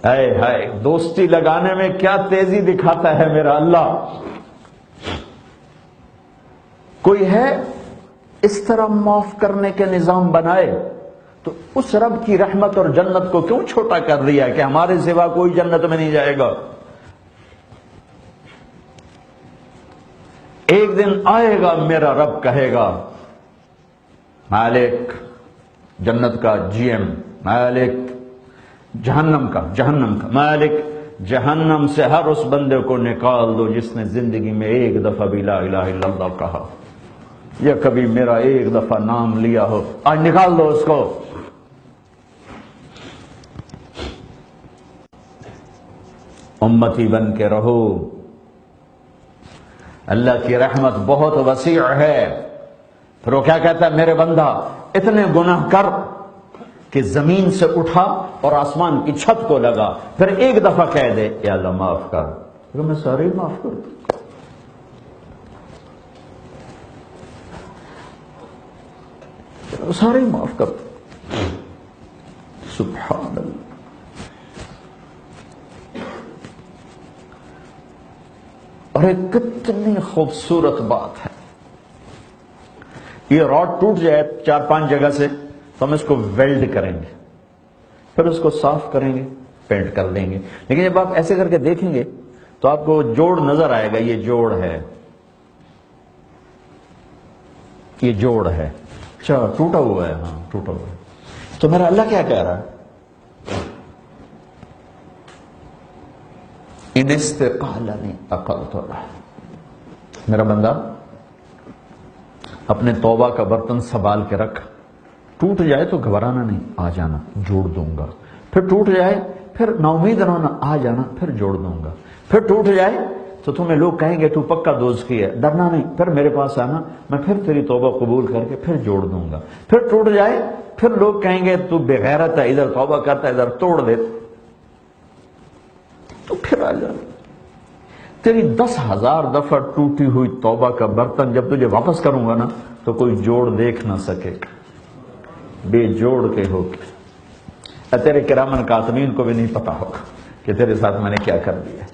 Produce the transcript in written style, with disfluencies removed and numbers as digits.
اے ہائے دوستی لگانے میں کیا تیزی دکھاتا ہے میرا اللہ. کوئی ہے اس طرح معاف کرنے کے نظام بنائے تو اس رب کی رحمت اور جنت کو کیوں چھوٹا کر دیا کہ ہمارے سوا کوئی جنت میں نہیں جائے گا. ایک دن آئے گا میرا رب کہے گا مالک جنت کا جی ایم، مالک جہنم کا مالک جہنم سے ہر اس بندے کو نکال دو جس نے زندگی میں ایک دفعہ بھی لا الہ الا اللہ کہا یا کبھی میرا ایک دفعہ نام لیا ہو. آج نکال دو اس کو. امتی بن کے رہو. اللہ کی رحمت بہت وسیع ہے. پھر وہ کیا کہتا ہے میرے بندہ اتنے گناہ کر کہ زمین سے اٹھا اور آسمان کی چھت کو لگا، پھر ایک دفعہ کہہ دے یا اللہ معاف کر، پھر میں سارے معاف کر دوں. سارے معاف کر دوں. سبحان اللہ. اور ایک کتنی خوبصورت بات ہے. یہ راڈ ٹوٹ جائے 4-5 جگہ سے تو ہم اس کو ویلڈ کریں گے، پھر اس کو صاف کریں گے، پینٹ کر دیں گے. لیکن جب آپ ایسے کر کے دیکھیں گے تو آپ کو جوڑ نظر آئے گا. یہ جوڑ ہے، یہ جوڑ ہے. اچھا ٹوٹا ہوا ہے، ہاں ٹوٹا ہوا ہے. تو میرا اللہ کیا کہہ رہا ہے؟ ان استقالنی اقلت لہ. میرا بندہ اپنے توبہ کا برتن سنبھال کے رکھ. ٹوٹ جائے تو گھبرانا نہیں، آ جانا جوڑ دوں گا. پھر ٹوٹ جائے پھر نا امید رہنا، آ جانا پھر جوڑ دوں گا. پھر ٹوٹ جائے تو تمہیں لوگ کہیں گے تو پکا دوزخی ہے، ڈرنا نہیں، پھر میرے پاس آنا، میں پھر تیری توبہ قبول کر کے پھر جوڑ دوں گا. پھر ٹوٹ جائے پھر لوگ کہیں گے تو بے غیرت ہے، ادھر توبہ کرتا ہے ادھر توڑ دے، تو پھر آ جانا. تیری 10,000 دفعہ ٹوٹی ہوئی توبہ کا برتن جب تجھے واپس کروں گا نا تو کوئی جوڑ دیکھ نہ سکے، بے جوڑ کے ہوگی. تیرے کرامن کاتبین کو بھی نہیں پتا ہوگا کہ تیرے ساتھ میں نے کیا کر دیا.